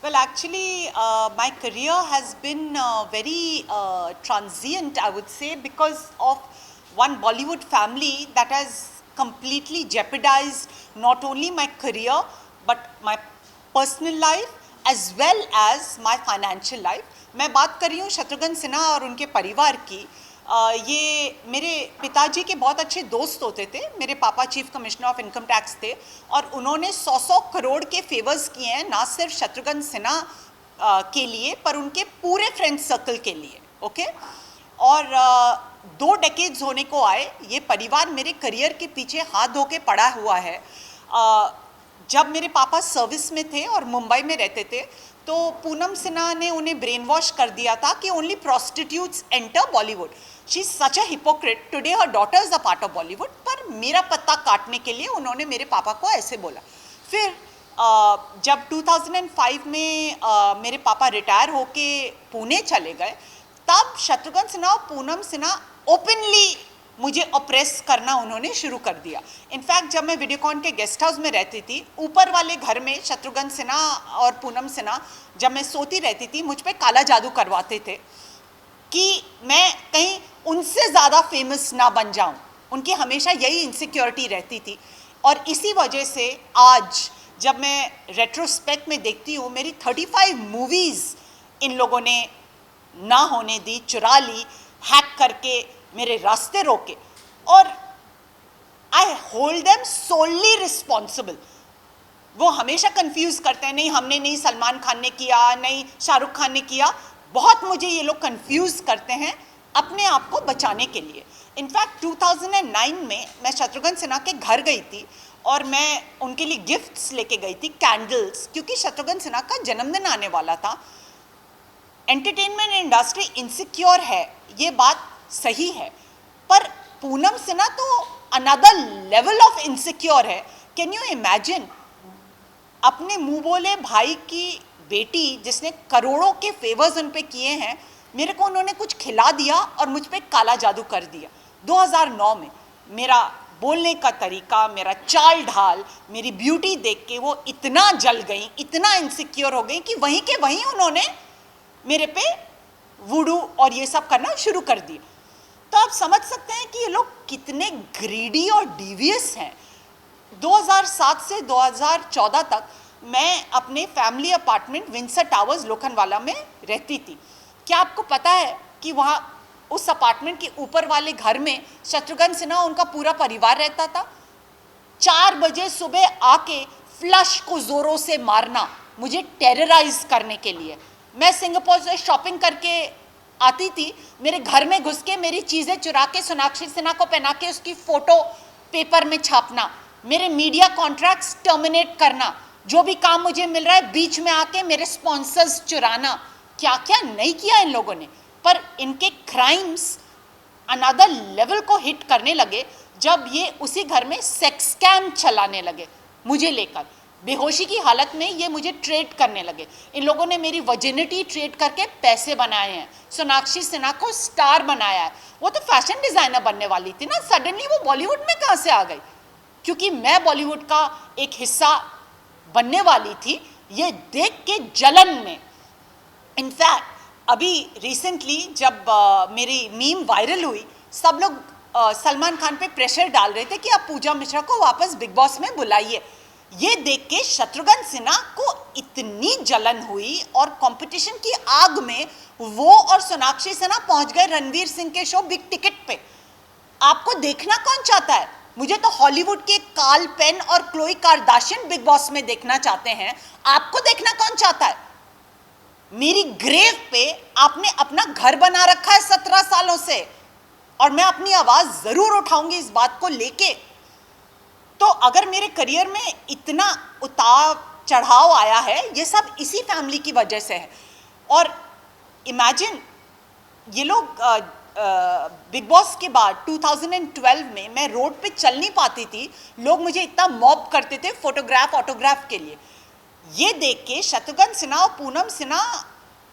Well, actually, my career has been very transient, I would say, because of one Bollywood family that has completely jeopardized not only my career, but my personal life as well as my financial life. मैं बात कर रही हूँ शत्रुघ्न सिन्हा और उनके परिवार की। ये मेरे पिताजी के बहुत अच्छे दोस्त होते थे। मेरे पापा chief commissioner of income tax थे और उन्होंने 100 करोड़ के फेवर्स किए हैं, ना सिर्फ शत्रुघ्न सिन्हा के लिए पर उनके पूरे फ्रेंड सर्कल के लिए। ओके, और 2 डेकेड्स होने को आए। ये परिवार मेरे करियर के पीछे हाथ धो के पड़ा हुआ है। जब मेरे पापा सर्विस में थे और मुंबई में रहते थे तो पूनम सिन्हा ने उन्हें ब्रेन वॉश कर दिया था कि only prostitutes enter Bollywood. She is such a hypocrite, today her daughter is a part of Bollywood. पर मेरा पत्ता काटने के लिए उन्होंने मेरे पापा को ऐसे बोला। फिर जब 2005 में मेरे पापा रिटायर होके पुणे चले गए, तब शत्रुघ्न सिन्हा और पूनम सिन्हा ओपनली मुझे ऑप्रेस करना उन्होंने शुरू कर दिया। इनफैक्ट जब मैं वीडियोकॉन के गेस्ट हाउस में रहती थी, ऊपर वाले घर में शत्रुघ्न सिन्हा और पूनम सिन्हा जब मैं सोती रहती थी, मुझ पे काला जादू करवाते थे कि मैं कहीं उनसे ज़्यादा फेमस ना बन जाऊं। उनकी हमेशा यही इनसिक्योरिटी रहती थी और इसी वजह से आज जब मैं रेट्रोस्पेक्ट में देखती हूँ, मेरी 35 मूवीज़ इन लोगों ने ना होने दी, चुरा ली, हैक करके मेरे रास्ते रोके, और I hold them solely responsible. वो हमेशा कंफ्यूज करते हैं, नहीं हमने नहीं, सलमान खान ने किया, नहीं शाहरुख खान ने किया। बहुत मुझे ये लोग कंफ्यूज करते हैं अपने आप को बचाने के लिए। इनफैक्ट 2009 में मैं शत्रुघ्न सिन्हा के घर गई थी और मैं उनके लिए गिफ्ट्स लेके गई थी, कैंडल्स, क्योंकि शत्रुघ्न सिन्हा का जन्मदिन आने वाला था। एंटरटेनमेंट इंडस्ट्री इनसिक्योर है, ये बात सही है, पर पूनम सिन्हा तो अनदर लेवल ऑफ इनसिक्योर है। कैन यू इमेजिन, अपने मुंह बोले भाई की बेटी जिसने करोड़ों के फेवर्स उन पे किए हैं, मेरे को उन्होंने कुछ खिला दिया और मुझ पे काला जादू कर दिया। 2009 में मेरा बोलने का तरीका, मेरा चाल ढाल, मेरी ब्यूटी देख के वो इतना जल गई, इतना इनसिक्योर हो गई कि वहीं के वहीं उन्होंने मेरे पे वुडू और ये सब करना शुरू कर दिया। तो आप समझ सकते हैं कि ये लोग कितने ग्रीडी और डिवियस हैं। 2007 से 2014 तक मैं अपने family apartment Windsor towers Lokhandwala में रहती थी। क्या आपको पता है कि वहाँ उस अपार्टमेंट के ऊपर वाले घर में शत्रुघ्न सिन्हा उनका पूरा परिवार रहता था। 4 बजे सुबह आके फ्लश को जोरों से मारना, मुझे टेरराइज करने के लिए। मैं सिंगापुर से शॉपिंग करके आती थी, मेरे घर में घुस के मेरी चीज़ें चुरा के सोनाक्षी सिन्हा को पहना के उसकी फ़ोटो पेपर में छापना, मेरे मीडिया कॉन्ट्रैक्ट्स टर्मिनेट करना, जो भी काम मुझे मिल रहा है बीच में आके मेरे स्पॉन्सर्स चुराना। क्या क्या नहीं किया इन लोगों ने। पर इनके क्राइम्स अनदर लेवल को हिट करने लगे जब ये उसी घर में सेक्स स्कैम चलाने लगे मुझे लेकर। बेहोशी की हालत में ये मुझे ट्रेड करने लगे। इन लोगों ने मेरी वर्जिनिटी ट्रेड करके पैसे बनाए हैं, सोनाक्षी सिन्हा को स्टार बनाया है। वो तो फैशन डिज़ाइनर बनने वाली थी ना, सडनली वो बॉलीवुड में कहाँ से आ गई? क्योंकि मैं बॉलीवुड का एक हिस्सा बनने वाली थी, ये देख के जलन में। इनफैक्ट अभी रिसेंटली जब मेरी मीम वायरल हुई, सब लोग सलमान खान पे प्रेशर डाल रहे थे कि आप पूजा मिश्रा को वापस बिग बॉस में बुलाइए। ये देख के शत्रुघ्न सिन्हा को इतनी जलन हुई और कंपटीशन की आग में वो और सोनाक्षी सिन्हा पहुंच गए रणवीर सिंह के शो बिग टिकट पे। आपको देखना कौन चाहता है? मुझे तो हॉलीवुड के कार्ल पेन और क्लोई कार्दाशियन बिग बॉस में देखना चाहते हैं। आपको देखना कौन चाहता है? मेरी ग्रेव पे आपने अपना घर बना रखा है 17 सालों से, और मैं अपनी आवाज जरूर उठाऊंगी इस बात को लेके। तो अगर मेरे करियर में इतना उतार चढ़ाव आया है, ये सब इसी फैमिली की वजह से है। और इमेजिन, ये लोग बिग बॉस के बाद 2012 में मैं रोड पे चल नहीं पाती थी, लोग मुझे इतना मॉब करते थे फोटोग्राफ ऑटोग्राफ के लिए। ये देख के शत्रुघ्न सिन्हा और पूनम सिन्हा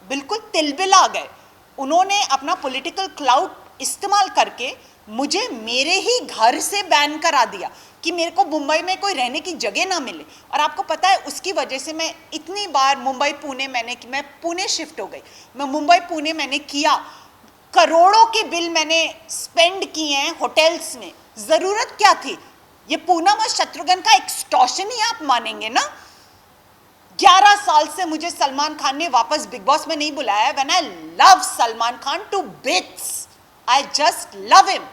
बिल्कुल तिलबिला गए। उन्होंने अपना पॉलिटिकल क्लाउड इस्तेमाल करके मुझे मेरे ही घर से बैन करा दिया कि मेरे को मुंबई में कोई रहने की जगह ना मिले। और आपको पता है उसकी वजह से मैं इतनी बार मुंबई पुणे मैं पुणे शिफ्ट हो गई, मैं मुंबई पुणे मैंने किया, करोड़ों के बिल मैंने स्पेंड किए हैं होटल्स में। ज़रूरत क्या थी? ये पूनम और शत्रुघ्न का एक्सटॉर्शन ही आप मानेंगे ना। 11 साल से मुझे सलमान खान ने वापस बिग बॉस में नहीं बुलाया। When I love Salman Khan to bits, I just love him.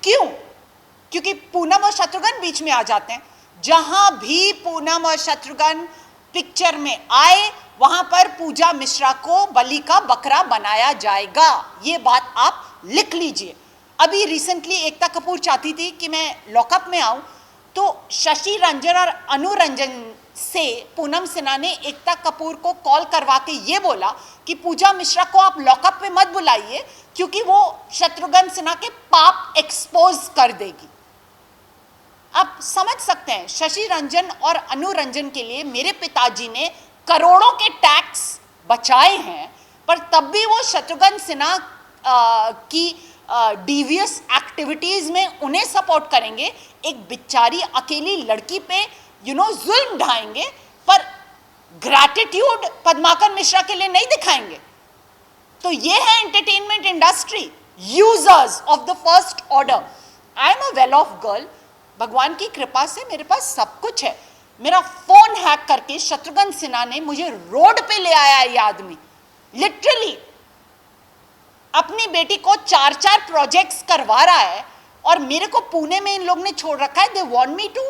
क्यों? क्योंकि पूनम और शत्रुघ्न बीच में आ जाते हैं। जहां भी पूनम और शत्रुघ्न पिक्चर में आए वहां पर पूजा मिश्रा को बलि का बकरा बनाया जाएगा। ये बात आप लिख लीजिए। अभी रिसेंटली एकता कपूर चाहती थी कि मैं लॉकअप में आऊं, तो शशि रंजन और अनु रंजन से पूनम सिन्हा ने एकता कपूर को कॉल करवा के ये बोला कि पूजा मिश्रा को आप लॉकअप में मत बुलाइए क्योंकि वो शत्रुघ्न सिन्हा के पाप एक्सपोज कर देगी। आप समझ सकते हैं, शशि रंजन और अनु रंजन के लिए मेरे पिताजी ने करोड़ों के टैक्स बचाए हैं, पर तब भी वो शत्रुघ्न सिन्हा की डिवियस एक्टिविटीज में उन्हें सपोर्ट करेंगे, एक बेचारी अकेली लड़की पे जुल्म ढाएंगे, पर ग्रैटिट्यूड पद्माकर मिश्रा के लिए नहीं दिखाएंगे। तो ये है entertainment industry, users of the first order. I am a well of girl, भगवान की कृपा से मेरे पास सब कुछ है। मेरा फोन हैक करके शत्रुघ्न सिन्हा ने मुझे रोड पे ले आया है। ये आदमी लिटरली अपनी बेटी को 4-4 प्रोजेक्ट्स करवा रहा है और मेरे को पुणे में इन लोग ने छोड़ रखा है। They want me to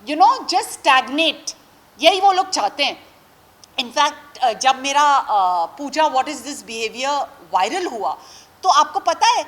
just stagnate. यही वो लोग चाहते हैं। इनफैक्ट जब मेरा Pooja what is this behaviour viral हुआ, तो आपको पता है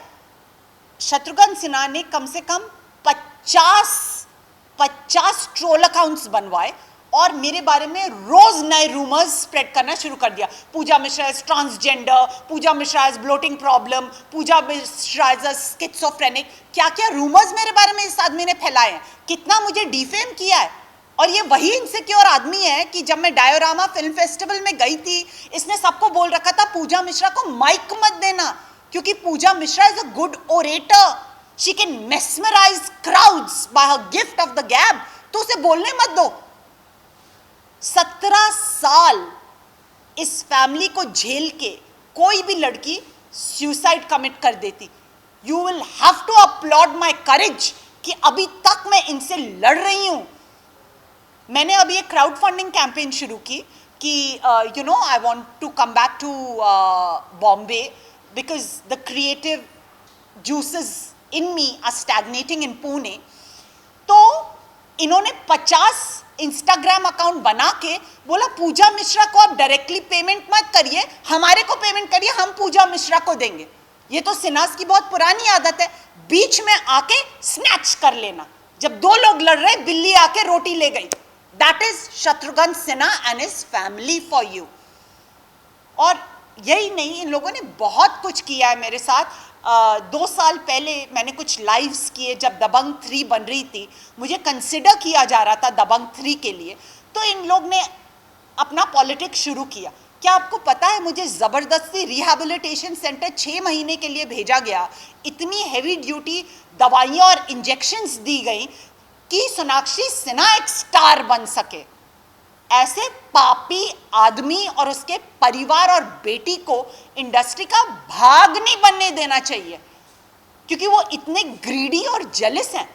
शत्रुघ्न सिन्हा ने कम से कम 50 ट्रोल अकाउंट्स बनवाए और मेरे बारे में रोज नए रूमर्स स्प्रेड करना शुरू कर दिया। Pooja Mishra is transgender, Pooja Mishra is bloating problem, Pooja Mishra is schizophrenic. क्या क्या रूमर्स मेरे बारे में इस आदमी ने फैलाए हैं, कितना मुझे डिफेम किया है। और ये वही इनसिक्योर आदमी है कि जब मैं डायोरामा फिल्म फेस्टिवल में गई थी, इसने सबको बोल रखा था पूजा मिश्रा को माइक मत देना क्योंकि Pooja Mishra is a good orator, she can mesmerise crowds by her gift of the gab, तो उसे बोलने मत दो। 17 साल इस फैमिली को झेल के कोई भी लड़की सुसाइड कमिट कर देती। You will have to upload my courage कि अभी तक मैं इनसे लड़ रही हूं। मैंने अभी एक क्राउड फंडिंग कैंपेन शुरू की कि I want to come back to Bombay because the creative juices in me are stagnating in Pune। तो इन्होंने 50 इंस्टाग्राम अकाउंट बना के बोला पूजा मिश्रा को आप डायरेक्टली पेमेंट मत करिए, हमारे को पेमेंट करिए, हम पूजा मिश्रा को देंगे। ये तो सिन्हास की बहुत पुरानी आदत है, बीच में आके स्नैच कर लेना। जब दो लोग लड़ रहे बिल्ली आके रोटी ले गई। That is Shatrughan Sinha and his family for you. और यही नहीं, इन लोगों ने बहुत कुछ किया है मेरे साथ। 2 साल पहले मैंने कुछ लाइव्स किए जब दबंग 3 बन रही थी, मुझे कंसिडर किया जा रहा था दबंग 3 के लिए, तो इन लोग ने अपना पॉलिटिक्स शुरू किया। क्या आपको पता है मुझे ज़बरदस्ती रिहैबिलिटेशन सेंटर 6 महीने के लिए भेजा गया, इतनी हैवी ड्यूटी दवाइयाँ और इंजेक्शंस दी गई कि सोनाक्षी सिन्हा एक स्टार बन सके। ऐसे पापी आदमी और उसके परिवार और बेटी को इंडस्ट्री का भाग नहीं बनने देना चाहिए क्योंकि वो इतने ग्रीडी और जेलस हैं।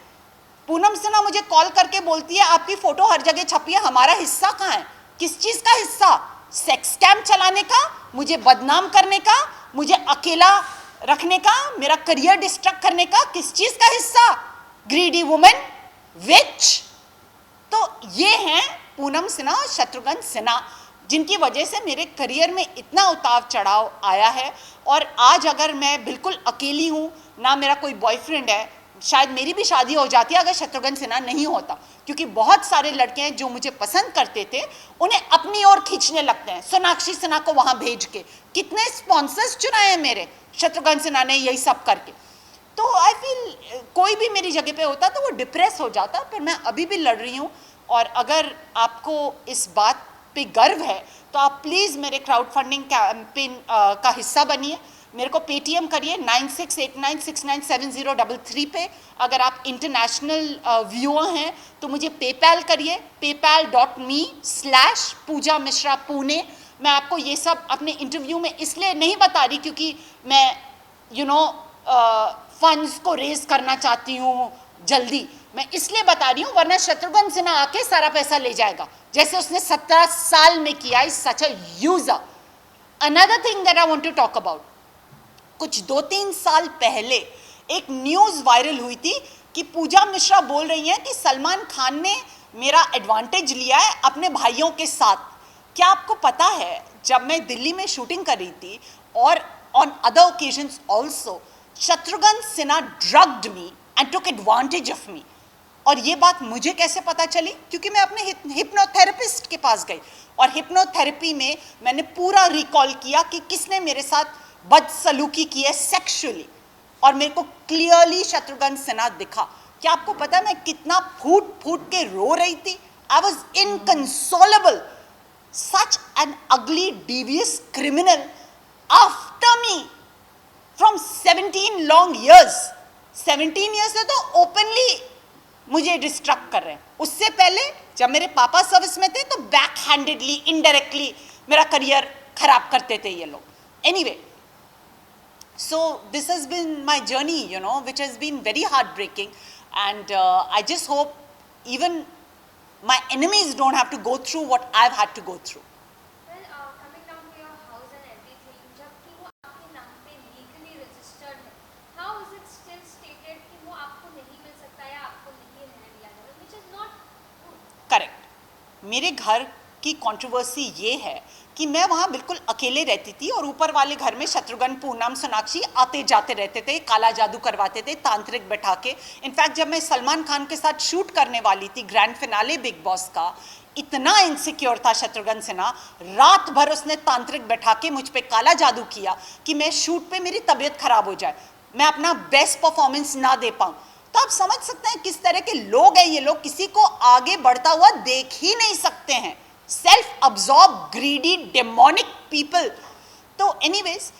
पूनम सिन्हा मुझे कॉल करके बोलती है आपकी फोटो हर जगह छपी है, हमारा हिस्सा कहाँ है? किस चीज़ का हिस्सा? सेक्स कैंप चलाने का, मुझे बदनाम करने का, मुझे अकेला रखने का, मेरा करियर डिस्ट्रक्ट करने का, किस चीज़ का हिस्सा? ग्रीडी वुमेन, विच। तो ये हैं पूनम सिन्हा और शत्रुघ्न सिन्हा जिनकी वजह से मेरे करियर में इतना उतार चढ़ाव आया है। और आज अगर मैं बिल्कुल अकेली हूँ, ना मेरा कोई बॉयफ्रेंड है, शायद मेरी भी शादी हो जाती अगर शत्रुघ्न सिन्हा नहीं होता, क्योंकि बहुत सारे लड़के हैं जो मुझे पसंद करते थे उन्हें अपनी ओर खींचने लगते हैं सोनाक्षी सिन्हा को वहाँ भेज के। कितने स्पॉन्सर्स चुनाए हैं मेरे शत्रुघ्न सिन्हा ने यही सब करके। तो आई फील कोई भी मेरी जगह पे होता तो वो डिप्रेस हो जाता, पर मैं अभी भी लड़ रही हूँ। और अगर आपको इस बात पे गर्व है तो आप प्लीज़ मेरे क्राउड फंडिंग कैंपेन का हिस्सा बनिए। मेरे को पेटीएम करिए 9689697033 पे। अगर आप इंटरनेशनल व्यूअर हैं तो मुझे पेपैल करिए, paypal.me/पूजा मिश्रा पुणे। मैं आपको ये सब अपने इंटरव्यू में इसलिए नहीं बता रही क्योंकि मैं फंड्स को रेज करना चाहती हूँ जल्दी, मैं इसलिए बता रही हूँ, वरना शत्रुघ्न सिन्हा आके सारा पैसा ले जाएगा जैसे उसने 17 साल में किया। Is such a user. Another thing that I want to talk about, कुछ 2-3 साल पहले एक न्यूज़ वायरल हुई थी कि पूजा मिश्रा बोल रही हैं कि सलमान खान ने मेरा एडवांटेज लिया है अपने भाइयों के साथ। क्या आपको पता है, जब मैं दिल्ली में शूटिंग कर रही थी और on other occasions also, Shatrughan Sinha drugged me and took advantage of me. और ये बात मुझे कैसे पता चली? क्योंकि मैं अपने हिप्नोथेरेपिस्ट के पास गई और हिप्नोथेरेपी में मैंने पूरा रिकॉल किया कि किसने मेरे साथ बदसलूकी की है सेक्सुअली, और मेरे को क्लियरली शत्रुघ्न सिन्हा दिखा। क्या आपको पता है मैं कितना फूट फूट के रो रही थी? I was inconsolable. Such an ugly devious criminal after me from 17 long years. 17 years से तो ओपनली मुझे डिस्ट्रक्ट कर रहे हैं। उससे पहले जब मेरे पापा सर्विस में थे तो बैक हैंडेडली इनडायरेक्टली मेरा करियर खराब करते थे ये लोग। Anyway, so this has been my journey, which has been very heartbreaking, and I just hope even my enemies don't have to go through what I've had to go through. Well, coming down to your house and everything, जबकि वो आपके नाम पे legally registered है, how is it still stated कि वो आपको नहीं मिल सकता या आपको नहीं रहने दिया जाएगा, which is not good. Correct. मेरे घर की कंट्रोवर्सी ये है कि मैं वहाँ बिल्कुल अकेले रहती थी और ऊपर वाले घर में शत्रुघ्न, पूनम, सोनाक्षी आते जाते रहते थे, काला जादू करवाते थे तांत्रिक बैठा के। इनफैक्ट जब मैं सलमान खान के साथ शूट करने वाली थी ग्रैंड फिनाले बिग बॉस का, इतना इनसिक्योर था शत्रुघ्न सिन्हा, रात भर उसने तांत्रिक बैठा के मुझ पे काला जादू किया कि मैं शूट पे मेरी तबीयत खराब हो जाए, मैं अपना बेस्ट परफॉर्मेंस ना दे पाऊँ। तो आप समझ सकते हैं किस तरह के लोग हैं ये लोग, किसी को आगे बढ़ता हुआ देख ही नहीं सकते हैं। Self absorb, greedy, demonic people. तो एनीवेज,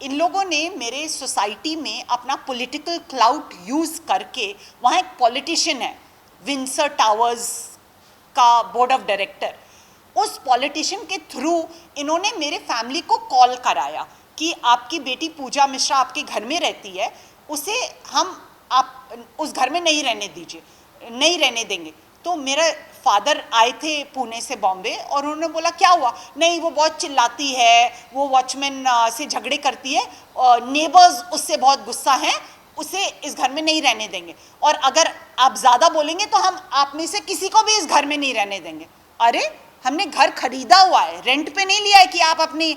इन लोगों ने मेरे सोसाइटी में अपना पॉलिटिकल क्लाउट यूज़ करके, वहाँ एक पॉलिटिशियन है विंसर टावर्स का बोर्ड ऑफ डायरेक्टर, उस पॉलिटिशियन के थ्रू इन्होंने मेरे फैमिली को कॉल कराया कि आपकी बेटी पूजा मिश्रा आपके घर में रहती है, उसे आप उस घर में नहीं रहने दीजिए, नहीं रहने देंगे। तो मेरे फादर आए थे पुणे से बॉम्बे और उन्होंने बोला क्या हुआ? नहीं, वो बहुत चिल्लाती है, वो वॉचमैन से झगड़े करती है, नेबर्स उससे बहुत गुस्सा हैं, उसे इस घर में नहीं रहने देंगे, और अगर आप ज़्यादा बोलेंगे तो हम आप में से किसी को भी इस घर में नहीं रहने देंगे। अरे, हमने घर खरीदा हुआ है, रेंट पे नहीं लिया है कि आप अपनी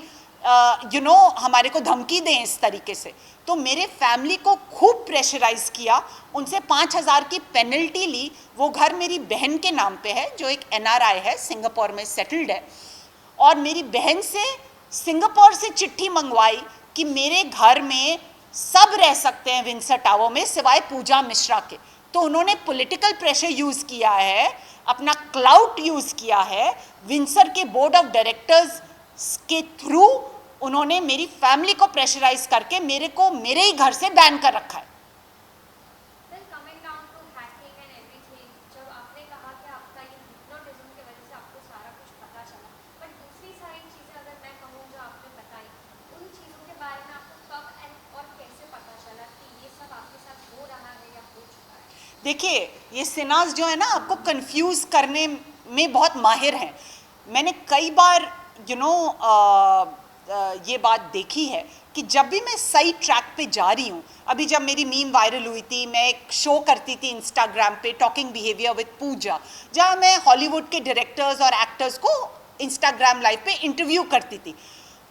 हमारे को धमकी दें इस तरीके से। तो मेरे फैमिली को खूब प्रेशराइज किया, उनसे 5,000 की पेनल्टी ली। वो घर मेरी बहन के नाम पे है जो एक NRI है, सिंगापुर में सेटल्ड है, और मेरी बहन से सिंगापुर से चिट्ठी मंगवाई कि मेरे घर में सब रह सकते हैं विंसर टावर में सिवाय पूजा मिश्रा के। तो उन्होंने पॉलिटिकल प्रेशर यूज़ किया है, अपना क्लाउट यूज़ किया है, विंसर के बोर्ड ऑफ डायरेक्टर्स के थ्रू उन्होंने मेरी फैमिली को प्रेशराइज करके मेरे को मेरे ही घर से बैन कर रखा है। Then coming down to hacking and everything, जब आपने कहा कि आपका ये hypnotism की वजह से आपको सारा कुछ पता चला, but दूसरी सारी चीज़ें अगर मैं कहूँ जो आपने बताई, उन चीज़ों के बारे में आपको कब और कैसे पता चला कि ये सब आपके साथ हो रहा है या हो चुका है? देखिए, ये सिन्हास जो है ना, आपको कंफ्यूज करने में बहुत माहिर हैं। मैंने कई बार ये बात देखी है कि जब भी मैं सही ट्रैक पे जा रही हूँ, अभी जब मेरी मीम वायरल हुई थी, मैं एक शो करती थी इंस्टाग्राम पे, टॉकिंग बिहेवियर विद पूजा, जहाँ मैं हॉलीवुड के डायरेक्टर्स और एक्टर्स को इंस्टाग्राम लाइव पे इंटरव्यू करती थी।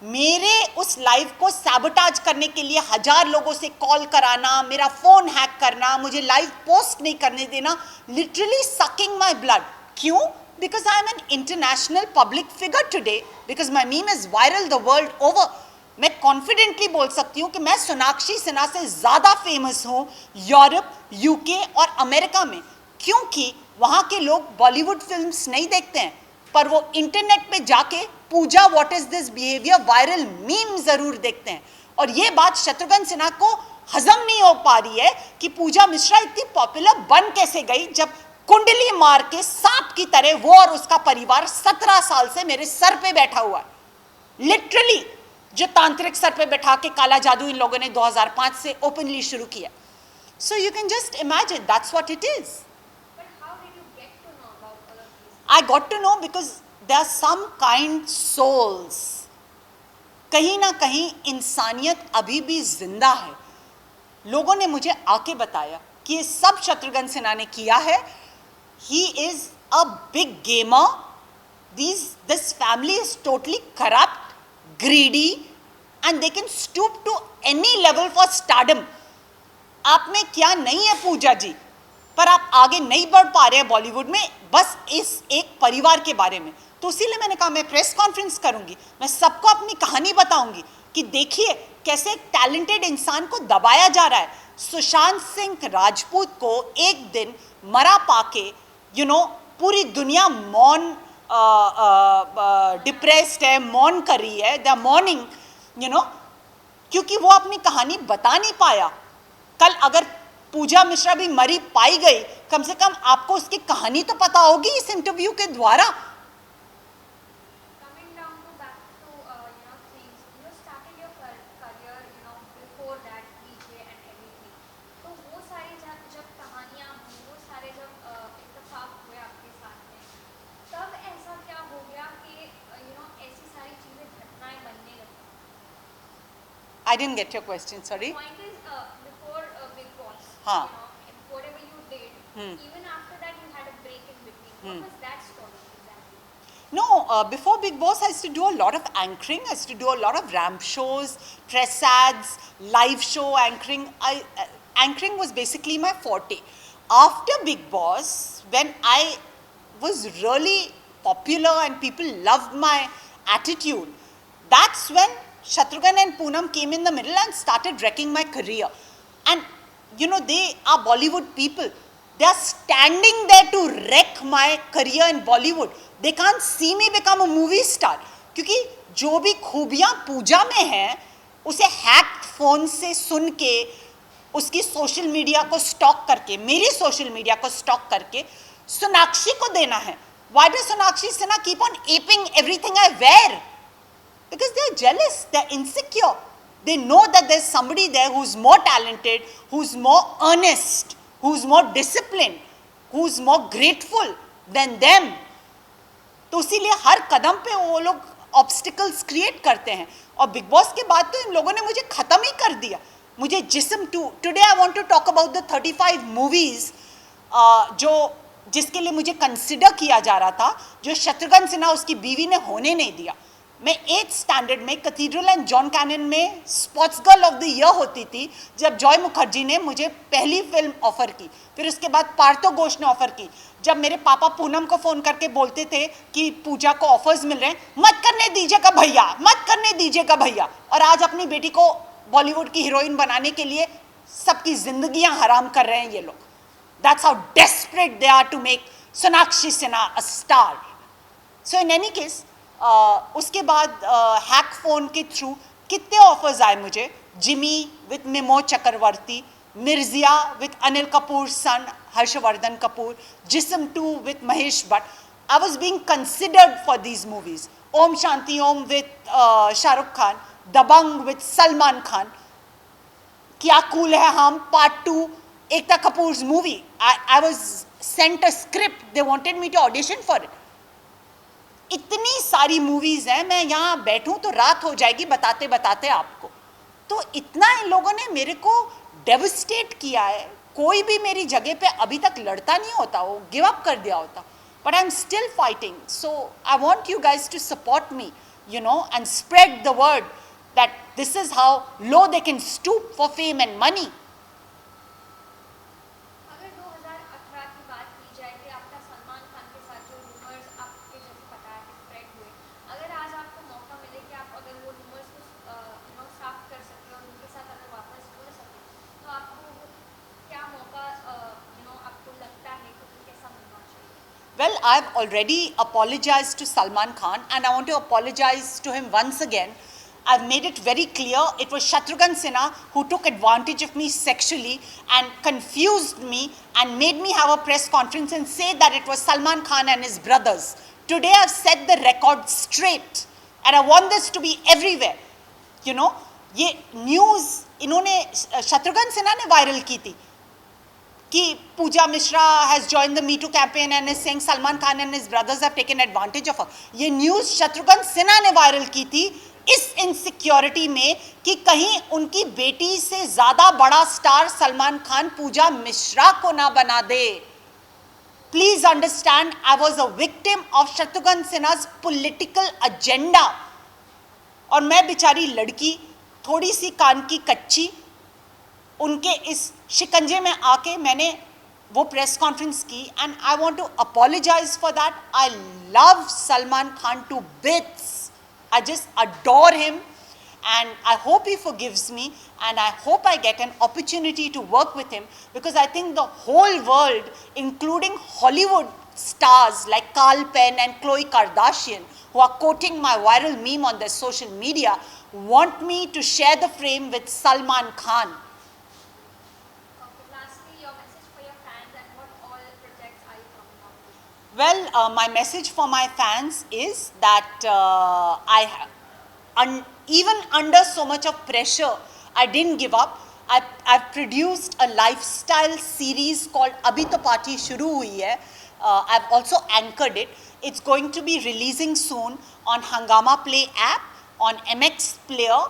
मेरे उस लाइव को सैबोटाज करने के लिए 1000 लोगों से कॉल कराना, मेरा फ़ोन हैक करना, मुझे लाइव पोस्ट नहीं करने देना, लिटरली सकिंग माई ब्लड। क्यों? Because I am an international public figure today, because my meme is viral the world over. मैं कॉन्फिडेंटली बोल सकती हूँ कि मैं सोनाक्षी सिन्हा से ज़्यादा फेमस हूँ यूरोप, UK और अमेरिका में, क्योंकि वहाँ के लोग बॉलीवुड फिल्म्स नहीं देखते हैं, पर वो इंटरनेट पे जाके Pooja what is this behaviour viral meme जरूर देखते हैं। और ये बात शत्रुघ्न सिन्हा को हजम नहीं हो पा रही है कि पूजा मिश्रा इतनी पॉपुलर बन कैसे गई, जब कुंडली मार के सांप की तरह वो और उसका परिवार 17 साल से मेरे सर पे बैठा हुआ है। लिटरली जो तांत्रिक सर पे बैठा के काला जादू इन लोगों ने 2005 से ओपनली शुरू किया। So you can just imagine that's what it is. But how did you get to know about all of these? I got to know because there are some kind souls. कहीं ना कहीं इंसानियत अभी भी जिंदा है। लोगों ने मुझे आके बताया कि ये सब शत्रुघ्न सिन्हा ने किया है। He is a big gamer. This family is totally corrupt, greedy, and they can stoop to any level for stardom. आप में क्या नहीं है पूजा जी, पर आप आगे नहीं बढ़ पा रहे हैं बॉलीवुड में बस इस एक परिवार के बारे में। तो इसीलिए मैंने कहा मैं प्रेस कॉन्फ्रेंस करूंगी, मैं सबको अपनी कहानी बताऊंगी कि देखिए कैसे एक टैलेंटेड इंसान को दबाया जा रहा है। सुशांत सिंह राजपूत को एक दिन मरा पाके पूरी दुनिया मौन डिप्रेस्ड है, मौन कर रही है, द मॉर्निंग क्योंकि वो अपनी कहानी बता नहीं पाया। कल अगर पूजा मिश्रा भी मरी पाई गई, कम से कम आपको उसकी कहानी तो पता होगी इस इंटरव्यू के द्वारा। Coming down to back to things, you started your career before that DJ and everything. तो वो सारी जब कहानियाँ वो सारे जब इत्तेफाक हुए आपके साथ में, तब ऐसा क्या हो गया कि ऐसी सारी चीज़ें घटनाएं बनने लगी? I didn't get your question, sorry. Point is before Big Boss, हाँ. whatever you did, even after that you had a break in between. What was that story exactly? No, before Big Boss, I used to do a lot of anchoring. I used to do a lot of ramp shows, press ads, live show anchoring. Anchoring was basically my forte. After Big Boss, when I was really popular and people loved my attitude, that's when Shatrughan and Poonam came in the middle and started wrecking my career. And they are Bollywood people. They are standing there to wreck my career in Bollywood. They can't see me become a movie star. क्योंकि जो भी खूबियां पूजा में हैं, उसे hack phone से सुन के, उसकी सोशल मीडिया को स्टॉक करके, मेरी सोशल मीडिया को स्टॉक करके सोनाक्षी को देना है। Why does Sonakshi Sinha keep on aping everything I wear? Because they are jealous, they are insecure. They know that there's somebody there who's more talented, who's more earnest, who's more disciplined, who's more grateful than them. तो इसीलिए हर कदम पे वो लोग obstacles create करते हैं। और big boss के बाद तो इन लोगों ने मुझे ख़त्म ही कर दिया। मुझे Jism today I want to talk about the 35 movies जिसके लिए मुझे कंसिडर किया जा रहा था, जो शत्रुघ्न सिन्हा उसकी बीवी ने होने नहीं दिया। मैं 8th स्टैंडर्ड में कैथीड्रल एंड जॉन कैनन में sports girl of the year होती थी, जब जॉय मुखर्जी ने मुझे पहली फिल्म ऑफ़र की। फिर उसके बाद पार्थो घोष ने ऑफ़र की। जब मेरे पापा पूनम को फ़ोन करके बोलते थे कि पूजा को ऑफर्स मिल रहे हैं, मत करने दीजिएगा भैया, मत करने दीजिएगा भैया। और आज अपनी बेटी को बॉलीवुड की हीरोइन बनाने के लिए सबकी जिंदगियां हराम कर रहे हैं ये लोग। That's how desperate they are to make Sonakshi Sinha a star. So in any case उसके बाद हैक फोन के थ्रू कितने ऑफर्स आए मुझे। Jimmy with Mimoh Chakraborty, Mirzya with Anil Kapoor son Harshvardhan Kapoor, Jism 2 with Mahesh Bhatt. I was being considered for these movies. Om Shanti Om with Shahrukh Khan, Dabangg with Salman Khan, Kya Kool Hai Hum part 2, Ekta Kapoors movie. I was sent a script, they wanted me to audition for it. इतनी सारी movies हैं, मैं यहाँ बैठूँ तो रात हो जाएगी बताते बताते आपको। तो इतना इन लोगों ने मेरे को डेविस्टेट किया है। कोई भी मेरी जगह पे अभी तक लड़ता नहीं होता, वो गिव अप कर दिया होता। But I am still fighting. So I want you guys to support me, and spread the word that this is how low they can stoop for fame and money. अगर 2018 की बात की जाए कि आपका सलमान खान के साथ जो रूमर्स आपके जैसे बताया कि स्प्रेड हुए, अगर आज आपको मौका मिले कि आप अगर वो रूमर्स को साफ कर सकें और उनके साथ अगर वापस जुड़ सकें, तो आपको क्या मौका आपको लगता है कि कैसा मिलना चाहिए? Well, I've already apologized to Salman Khan and I want to apologize to him once again. I've made it very clear it was Shatrughan Sinha who took advantage of me sexually and confused me and made me have a press conference and say that it was Salman Khan and his brothers. Today I've set the record straight and I want this to be everywhere. You know, ये news इन्होंने शत्रुघ्न सिन्हा ने viral की थी कि Pooja Mishra has joined the Me Too campaign and is saying Salman Khan and his brothers have taken advantage of her. ये news Shatrughan Sinha ने viral की थी इस इनसिक्योरिटी में कि कहीं उनकी बेटी से ज़्यादा बड़ा स्टार सलमान खान पूजा मिश्रा को ना बना दे. Please understand, I was a victim of Shatrughan Sinha's political agenda. और मैं बेचारी लड़की थोड़ी सी कान की कच्ची उनके इस शिकंजे में आके मैंने वो प्रेस कॉन्फ्रेंस की and I want to apologise for that. I love Salman Khan to bits. I just adore him and I hope he forgives me and I hope I get an opportunity to work with him because I think the whole world, including Hollywood stars like Carl Penn and Khloe Kardashian, who are quoting my viral meme on their social media, want me to share the frame with Salman Khan. Okay, lastly, your message for your fans and what all projects are you coming out with? Well, my message for my fans is that even under so much of pressure, I didn't give up. I've produced a lifestyle series called Abhi To Party Shuru Hui Hai. I've also anchored it. It's going to be releasing soon on Hungama Play app, on MX Player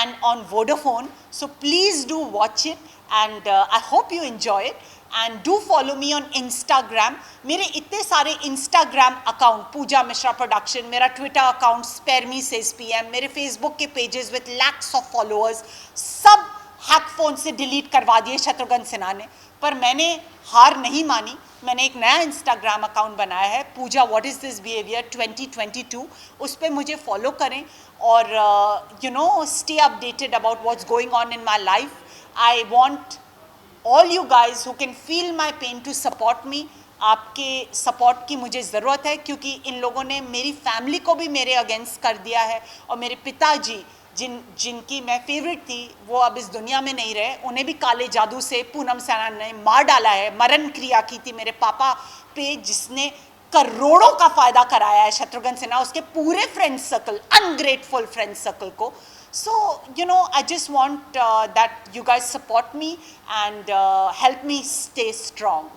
and on Vodafone. So please do watch it and I hope you enjoy it. And do follow me on Instagram. मेरे इतने सारे Instagram account, Pooja Mishra Production, मेरा Twitter account, Spare Me Says PM, मेरे Facebook के pages with lakhs of followers, सब hack phone से delete करवा दिए शत्रुघ्न सिन्हा ने. पर मैंने हार नहीं मानी. मैंने एक नया Instagram account बनाया है, पूजा What Is This Behavior 2022. उस पर मुझे फॉलो करें और stay updated about what's going on in my life. I want all you guys who can feel my pain to support me. आपके सपोर्ट की मुझे ज़रूरत है क्योंकि इन लोगों ने मेरी फैमिली को भी मेरे अगेंस्ट कर दिया है और मेरे पिताजी जिनकी मैं फेवरेट थी वो अब इस दुनिया में नहीं रहे. उन्हें भी काले जादू से पूनम सेना ने मार डाला है. मरण क्रिया की थी मेरे पापा पे जिसने करोड़ों का फ़ायदा कराया है शत्रुघ्न सिन्हा उसके पूरे friend circle, ungrateful friend circle को. So, I just want that you guys support me and help me stay strong.